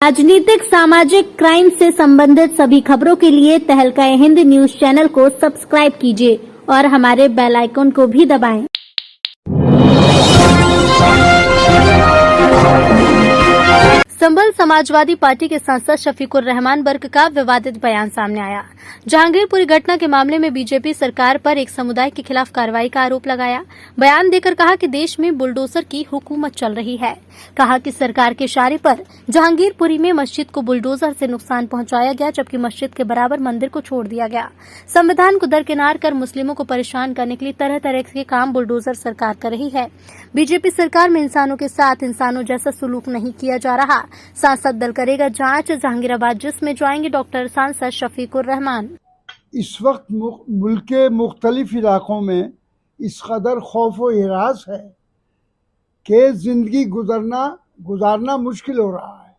राजनीतिक सामाजिक क्राइम से संबंधित सभी खबरों के लिए तहलका हिंद न्यूज चैनल को सब्सक्राइब कीजिए और हमारे बेल आइकन को भी दबाएं। संभल समाजवादी पार्टी के सांसद शफीकुर रहमान वर्ग का विवादित बयान सामने आया। जहांगीरपुरी घटना के मामले में बीजेपी सरकार पर एक समुदाय के खिलाफ कार्रवाई का आरोप लगाया। बयान देकर कहा कि देश में बुलडोजर की हुकूमत चल रही है। कहा कि सरकार के इशारे पर जहांगीरपुरी में मस्जिद को बुलडोजर से नुकसान पहुंचाया गया, जबकि मस्जिद के बराबर मंदिर को छोड़ दिया गया। संविधान को दरकिनार कर मुस्लिमों को परेशान करने के लिए तरह तरह के काम बुलडोजर सरकार कर रही है। बीजेपी सरकार में इंसानों के साथ इंसानों जैसा सलूक नहीं किया जा रहा। सांसद दल करेगा जांच। जहांगीराबाद जिसमें जाएंगे डॉक्टर सांसद शफीकुर रहमान। इस वक्त मुल्क के मुख्तलिफ इलाकों में इस कदर खौफ व हिरास है कि जिंदगी गुजारना मुश्किल हो रहा है।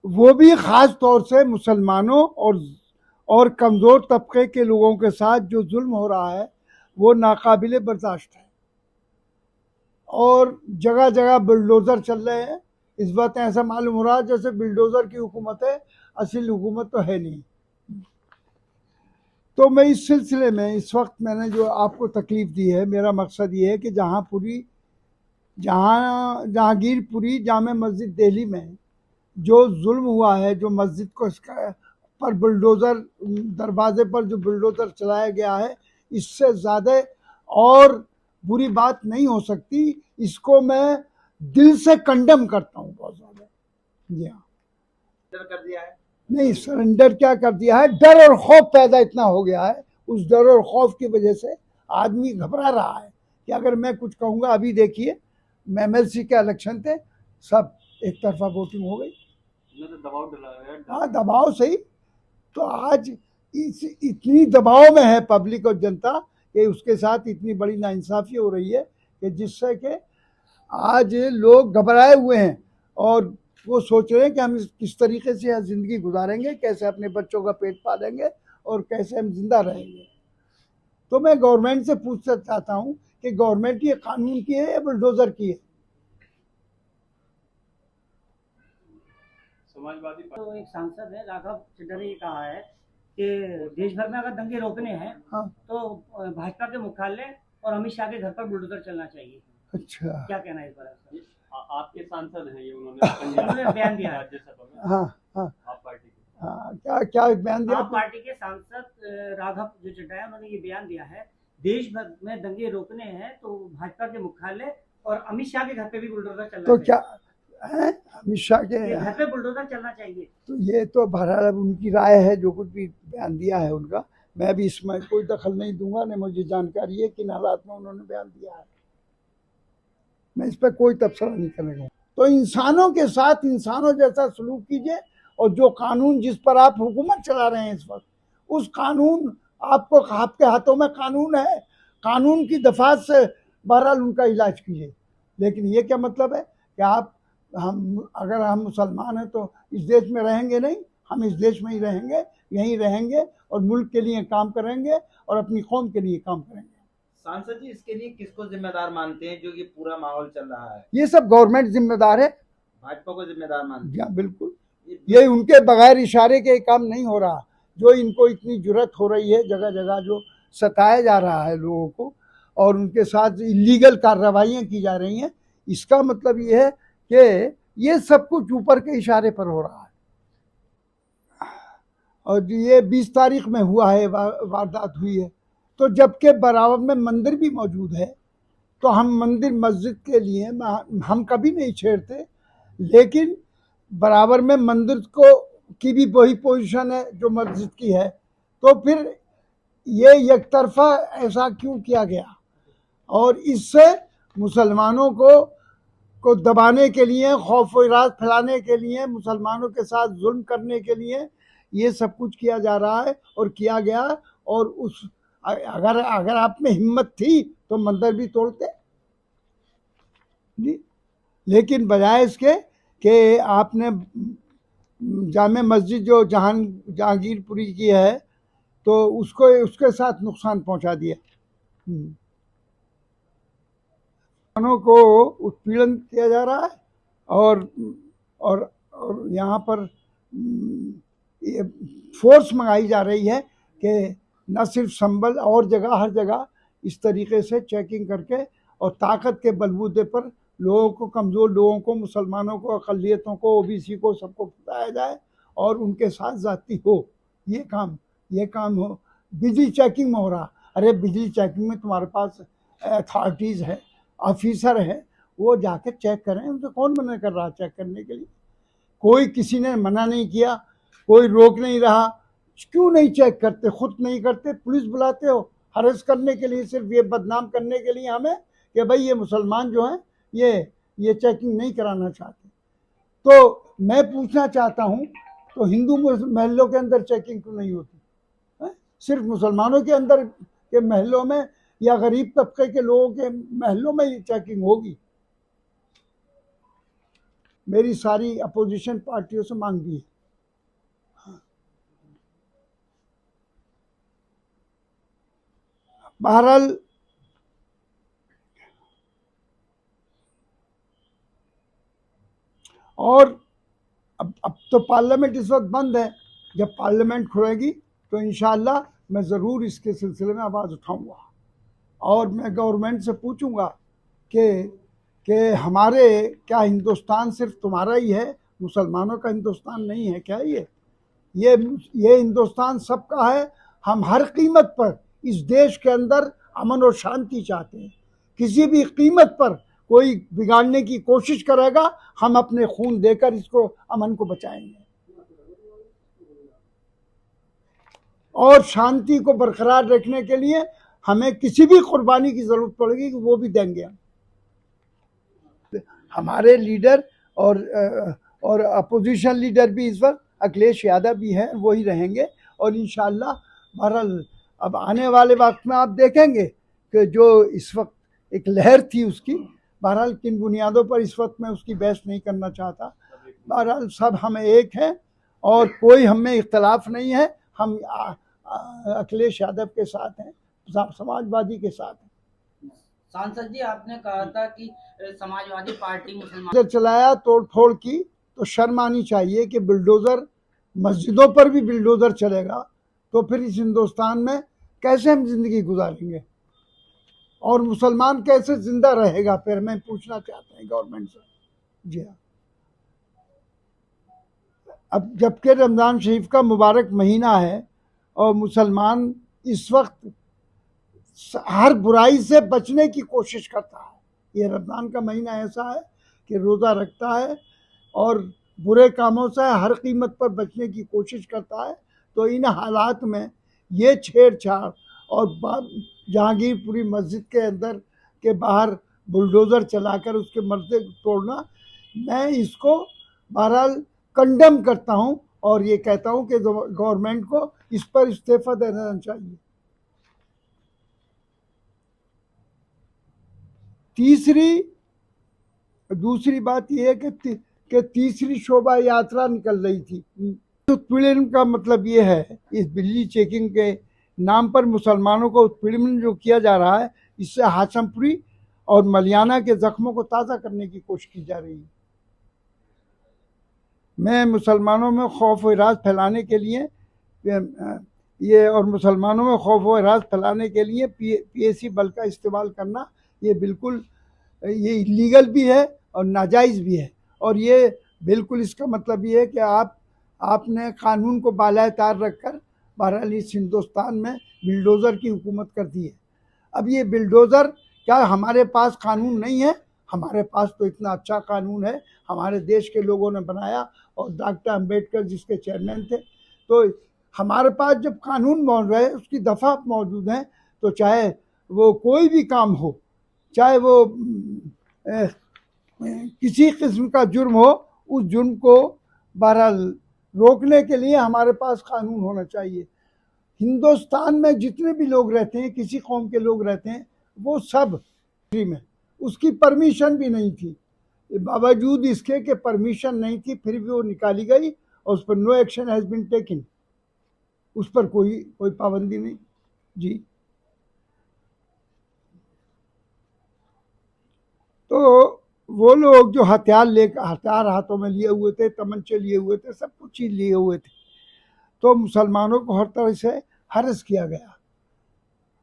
वो भी खास तौर से मुसलमानों और कमज़ोर तबके के लोगों के साथ जो जुल्म हो रहा है वो नाकाबिले बर्दाश्त है। और जगह जगह बुलडोज़र चल रहे हैं। इस बात ऐसा मालूम हो रहा है जैसे बुलडोज़र की हुकूमत है, असल हुकूमत तो है नहीं। तो मैं इस सिलसिले में इस वक्त मैंने जो आपको तकलीफ दी है, मेरा मकसद ये है कि जहांगीरपुरी जामे मस्जिद दिल्ली में जो जुल्म हुआ है, जो मस्जिद को पर बुलडोज़र दरवाजे पर जो बुलडोज़र चलाया गया है, इससे ज़्यादा और बुरी बात नहीं हो सकती। इसको मैं दिल से कंडेम करता हूँ बहुत ज़्यादा। जी हाँ, कर दिया है। नहीं, सरेंडर क्या कर दिया है, डर और खौफ पैदा इतना हो गया है। उस डर और खौफ की वजह से आदमी घबरा रहा है कि अगर मैं कुछ कहूँगा, अभी देखिए MLC के इलेक्शन थे, सब एक तरफा वोटिंग हो गई। तो दबाव डला। हाँ, दबाव सही। तो आज इतनी दबाव में है पब्लिक और जनता कि उसके साथ इतनी बड़ी नाइंसाफ़ी हो रही है कि जिससे कि आज लोग घबराए हुए हैं और वो सोच रहे हैं कि हम किस तरीके से ज़िंदगी गुजारेंगे, कैसे अपने बच्चों का पेट पालेंगे और कैसे हम जिंदा रहेंगे। तो मैं गवर्नमेंट से पूछना चाहता हूँ कि गवर्नमेंट ये कानून की है या बुलडोज़र की है? समाजवादी तो एक सांसद है राघव चड्ढा ने कहा है कि देश भर में अगर दंगे रोकने हैं, हाँ, तो भाजपा के मुख्यालय और अमित शाह के घर पर बुलडोजर चलना चाहिए। अच्छा, क्या कहना है इस पर? आपके सांसद हैं ये, उन्होंने बयान दिया राज्यसभा में। हाँ हाँ, आप पार्टी के, हाँ, क्या बयान दिया? आप पार्टी के सांसद राघव जो चड्ढा है, उन्होंने ये बयान दिया है देश भर में दंगे रोकने हैं तो भाजपा के मुख्यालय और अमित शाह के घर पे भी बुलडोजर चलना तो चाहिए। क्या है, अमित शाह के घर पे बुलडोजर चलना चाहिए? तो ये तो बहरहाल उनकी राय है, जो कुछ भी बयान दिया है उनका। मैं भी इसमें कोई दखल नहीं दूंगा, न मुझे जानकारी है किन हालात में उन्होंने बयान दिया है। मैं इस पर कोई तबसरा नहीं करूँगा। तो इंसानों के साथ इंसानों जैसा सलूक कीजिए, और जो कानून जिस पर आप हुकूमत चला रहे हैं इस वक्त, उस कानून आपके हाथों में कानून है, कानून की दफात से बहरहाल उनका इलाज कीजिए। लेकिन ये क्या मतलब है कि अगर हम मुसलमान हैं तो इस देश में रहेंगे नहीं, हम इस देश में ही रहेंगे, यहीं रहेंगे और मुल्क के लिए काम करेंगे और अपनी कौम के लिए काम करेंगे। सांसद जी, इसके लिए किसको जिम्मेदार मानते हैं जो ये पूरा माहौल चल रहा है? ये सब गवर्नमेंट जिम्मेदार है, भाजपा को जिम्मेदार मानते हैं? बिल्कुल। ये उनके बगैर इशारे के काम नहीं हो रहा। जो इनको इतनी जुर्रत हो रही है, जगह जगह जो सताया जा रहा है लोगों को और उनके साथ इलीगल कार्रवाइयाँ की जा रही हैं, इसका मतलब ये है कि ये सब कुछ ऊपर के इशारे पर हो रहा है। और ये 20 तारीख में हुआ है, वारदात हुई है, तो जबकि बराबर में मंदिर भी मौजूद है, तो हम मंदिर मस्जिद के लिए हम कभी नहीं छेड़ते, लेकिन बराबर में मंदिर की भी वही पोजीशन है जो मस्जिद की है। तो फिर ये एक तरफा ऐसा क्यों किया गया? और इससे मुसलमानों को दबाने के लिए, खौफ व इराद फैलाने के लिए, मुसलमानों के साथ जुल्म करने के लिए ये सब कुछ किया जा रहा है और किया गया। और अगर आप में हिम्मत थी तो मंदिर भी तोड़ते जी, लेकिन बजाय इसके कि आपने जामे मस्जिद जो जहांगीरपुरी की है तो उसके साथ नुकसान पहुंचा दिया। को उत्पीड़न किया जा रहा है और और यहाँ पर ये फोर्स मंगाई जा रही है कि न सिर्फ संभल और जगह हर जगह इस तरीके से चेकिंग करके और ताकत के बलबूते पर लोगों को, कमज़ोर लोगों को, मुसलमानों को, अक़लियतों को, ओबीसी को, सबको बताया जाए और उनके साथ ज़्यादती हो। ये काम हो। बिजली चेकिंग में हो रहा, अरे बिजली चेकिंग में तुम्हारे पास अथॉरिटीज़ है, ऑफिसर है, वो जाके चेक करें। उनसे कौन मना कर रहा चेक करने के लिए? कोई किसी ने मना नहीं किया, कोई रोक नहीं रहा। क्यों नहीं चेक करते? खुद नहीं करते, पुलिस बुलाते हो हरेस करने के लिए, सिर्फ ये बदनाम करने के लिए हमें कि भाई ये मुसलमान जो हैं ये चेकिंग नहीं कराना चाहते। तो मैं पूछना चाहता हूँ, तो हिंदू महलों के अंदर चेकिंग क्यों नहीं होती है? सिर्फ मुसलमानों के अंदर के महलों में या गरीब तबके के लोगों के महलों में ये चेकिंग होगी? मेरी सारी अपोजिशन पार्टियों से मांग भी है। बहरहाल और अब तो पार्लियामेंट इस वक्त बंद है। जब पार्लियामेंट खुलेगी तो इंशाअल्लाह मैं ज़रूर इसके सिलसिले में आवाज़ उठाऊंगा और मैं गवर्नमेंट से पूछूंगा कि हमारे क्या हिंदुस्तान सिर्फ तुम्हारा ही है, मुसलमानों का हिंदुस्तान नहीं है क्या? ये हिंदुस्तान सबका है। हम हर कीमत पर इस देश के अंदर अमन और शांति चाहते हैं। किसी भी कीमत पर कोई बिगाड़ने की कोशिश करेगा, हम अपने खून देकर इसको, अमन को बचाएंगे और शांति को बरकरार रखने के लिए हमें किसी भी कुर्बानी की जरूरत पड़ेगी कि वो भी देंगे हम। हमारे लीडर और अपोजिशन लीडर भी इस वक्त अखिलेश यादव भी हैं, वही रहेंगे और इंशाअल्लाह बहरहाल अब आने वाले वक्त में आप देखेंगे कि जो इस वक्त एक लहर थी उसकी, बहरहाल किन बुनियादों पर, इस वक्त मैं उसकी बहस नहीं करना चाहता। बहरहाल सब हम एक हैं और कोई हम में इख्तलाफ नहीं है। हम अखिलेश यादव के साथ हैं, समाजवादी के साथ हैं। सांसद जी, आपने कहा था कि समाजवादी पार्टी मुसलमान चलाया तोड़ फोड़ की, तो शर्म आनी चाहिए कि बुलडोज़र, मस्जिदों पर भी बुलडोज़र चलेगा तो फिर इस हिंदुस्तान में कैसे हम जिंदगी गुजारेंगे और मुसलमान कैसे जिंदा रहेगा? फिर मैं पूछना चाहता हूँ गवर्नमेंट से। जी हाँ, अब जबकि रमज़ान शरीफ का मुबारक महीना है और मुसलमान इस वक्त हर बुराई से बचने की कोशिश करता है। ये रमज़ान का महीना ऐसा है कि रोज़ा रखता है और बुरे कामों से हर कीमत पर बचने की कोशिश करता है। तो इन हालात में ये छेड़छाड़ और जहांगीरपुरी मस्जिद के अंदर के बाहर बुलडोज़र चलाकर उसके मर्दे तोड़ना, मैं इसको बहरहाल कंडेम करता हूं और ये कहता हूं कि गवर्नमेंट को इस पर इस्तीफा देना चाहिए। दूसरी बात यह है कि तीसरी शोभा यात्रा निकल रही थी। तो उत्पीड़न का मतलब ये है, इस बिजली चेकिंग के नाम पर मुसलमानों को उत्पीड़न जो किया जा रहा है, इससे हाशमपुरी और मलियाना के जख्मों को ताज़ा करने की कोशिश की जा रही है। मैं मुसलमानों में खौफ व इराज फैलाने के लिए पीएसी बल का इस्तेमाल करना, ये बिल्कुल ये इलीगल भी है और नाजायज़ भी है। और ये बिल्कुल इसका मतलब ये है कि आपने कानून को बालाए तार रखकर बहरहाल इस हिंदुस्तान में बिल्डोज़र की हुकूमत कर दी है। अब ये बिल्डोज़र, क्या हमारे पास कानून नहीं है? हमारे पास तो इतना अच्छा कानून है, हमारे देश के लोगों ने बनाया और डॉक्टर अंबेडकर जिसके चेयरमैन थे। तो हमारे पास जब कानून मौजूद है, उसकी दफ़ा मौजूद है, तो चाहे वो कोई भी काम हो, चाहे वो किसी किस्म का जुर्म हो, उस जुर्म को बहरहाल रोकने के लिए हमारे पास कानून होना चाहिए। हिंदुस्तान में जितने भी लोग रहते हैं, किसी कौम के लोग रहते हैं, वो सब फ्री में, उसकी परमिशन भी नहीं थी। बावजूद इसके कि परमिशन नहीं थी, फिर भी वो निकाली गई और उस पर no action has been taken, उस पर कोई पाबंदी नहीं। जी, तो वो लोग जो हथियार हाथों में लिए हुए थे, तमंचे लिए हुए थे, सब कुछ चीज लिए हुए थे, तो मुसलमानों को हर तरह से हरस किया गया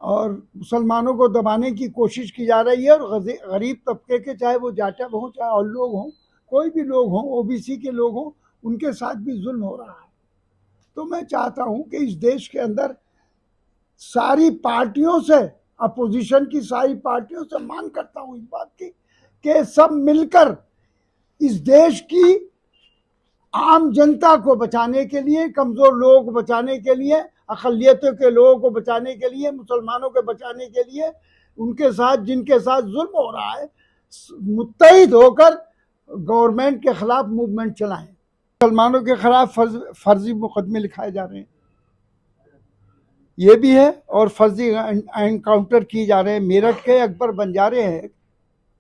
और मुसलमानों को दबाने की कोशिश की जा रही है। और गरीब तबके के, चाहे वो जाटव हों, चाहे और लोग हों, कोई भी लोग हों, ओबीसी के लोग हों, उनके साथ भी जुल्म हो रहा है। तो मैं चाहता हूं कि इस देश के अंदर सारी पार्टियों से, अपोजिशन की सारी पार्टियों से मांग करता हूं इस बात की कि सब मिलकर इस देश की आम जनता को बचाने के लिए, कमजोर लोगों को बचाने के लिए, अक़लियतों के लोगों को बचाने के लिए, मुसलमानों को बचाने के लिए, उनके साथ जिनके साथ जुल्म हो रहा है, मुत्तहिद होकर गवर्नमेंट के खिलाफ मूवमेंट चलाएं। मुसलमानों के खिलाफ फर्जी मुकदमे लिखाए जा रहे हैं, ये भी है, और फर्जी एनकाउंटर किए जा रहे हैं। मेरठ के अकबर बंजारे हैं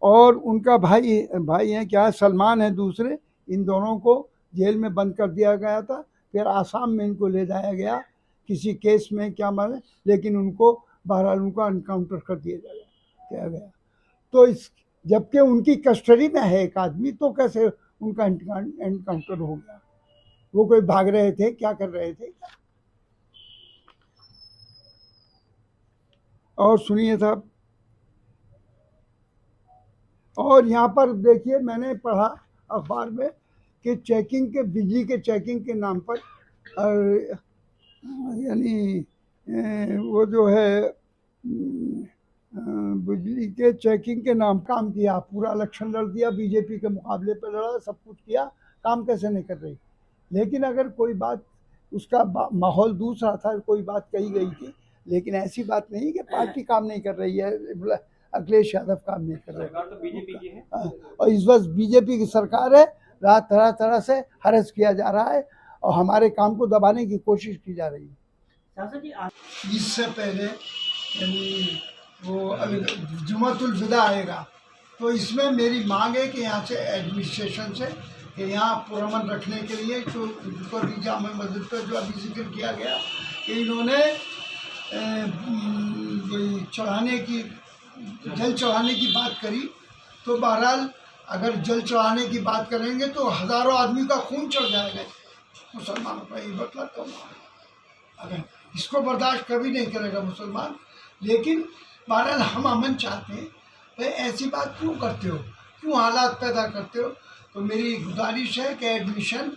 और उनका भाई हैं, क्या सलमान है दूसरे, इन दोनों को जेल में बंद कर दिया गया था। फिर आसाम में इनको ले जाया गया किसी केस में, क्या माने, लेकिन उनको बहरहाल उनका एनकाउंटर कर दिया गया। तो इस जबकि उनकी कस्टडी में है एक आदमी, तो कैसे उनका एनकाउंटर हो गया? वो कोई भाग रहे थे, क्या कर रहे थे? और सुनिए साहब, और यहाँ पर देखिए, मैंने पढ़ा अखबार में कि चेकिंग के, बिजली के चेकिंग के नाम पर, यानी वो जो है बिजली के चेकिंग के नाम काम किया, पूरा इलेक्शन लड़ दिया, बीजेपी के मुकाबले पर लड़ा, सब कुछ किया, काम कैसे नहीं कर रही? लेकिन अगर कोई बात, उसका माहौल दूसरा था, कोई बात कही गई थी, लेकिन ऐसी बात नहीं कि पार्टी काम नहीं कर रही है, अखिलेश यादव काम नहीं कर रहे। सरकार तो बीजेपी की है और इस वक्त बीजेपी की सरकार है, रात तरह तरह से हरस किया जा रहा है और हमारे काम को दबाने की कोशिश की जा रही है। सांसद जी, इससे पहले यानी वो जुमातुल विदा आएगा, तो इसमें मेरी मांग है कि यहाँ से एडमिनिस्ट्रेशन से कि यहाँ पुरअमन रखने के लिए जो भी जामा मस्जिद पर जो अभी जिक्र किया गया कि इन्होंने जल चढ़ाने की बात करी, तो बहरहाल अगर जल चढ़ाने की बात करेंगे तो हज़ारों आदमी का खून चढ़ जाएगा मुसलमानों का, ये मतलब तो अगर इसको बर्दाश्त कभी नहीं करेगा मुसलमान। लेकिन बहरहाल हम अमन चाहते हैं, भाई ऐसी बात क्यों करते हो, क्यों हालात पैदा करते हो? तो मेरी गुजारिश है कि एडमिशन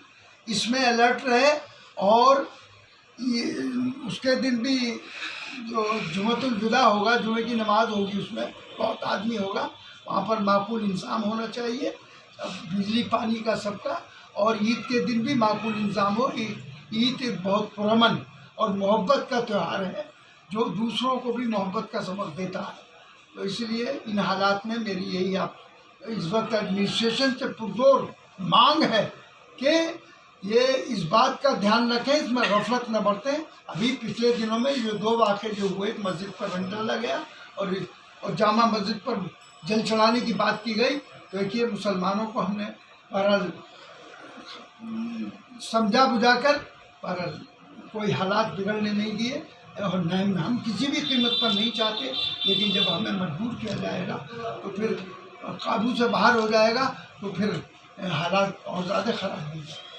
इसमें अलर्ट रहे और ये उसके दिन भी जो जुमतुल विदा होगा, जुमे की नमाज होगी, उसमें बहुत आदमी होगा, वहाँ पर माकूल इंतज़ाम होना चाहिए, बिजली पानी का सबका, और ईद के दिन भी माकूल इंतज़ाम हो। ईद एक बहुत पुरअमन और मोहब्बत का त्यौहार है जो दूसरों को भी मोहब्बत का सबक देता है। तो इसलिए इन हालात में मेरी यही आप इस वक्त एडमिनिस्ट्रेशन से पुरजोर मांग है कि ये इस बात का ध्यान रखें, इसमें गफलत न बरतें। अभी पिछले दिनों में ये 2 वाक़े जो हुए, एक मस्जिद पर बम डाला गया और जामा मस्जिद पर जल चढ़ाने की बात की गई, तो देखिए मुसलमानों को हमने बहरहाल समझा बुझाकर बहरहाल कोई हालात बिगड़ने नहीं दिए, और न हम किसी भी कीमत पर नहीं चाहते, लेकिन जब हमें मजबूर किया जाएगा तो फिर काबू से बाहर हो जाएगा, तो फिर हालात और ज़्यादा ख़राब हो जाएंगे।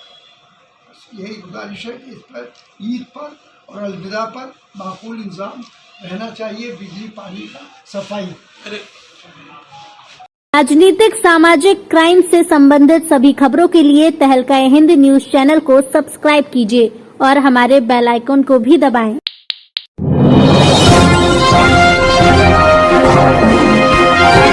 यही गुजारिश है कि इस पर, ईद पर और अलविदा पर माकूल इंतज़ाम रहना चाहिए, बिजली पानी का, सफाई। राजनीतिक, सामाजिक, क्राइम से संबंधित सभी खबरों के लिए तहलका हिंद न्यूज चैनल को सब्सक्राइब कीजिए और हमारे बेल आइकन को भी दबाएं।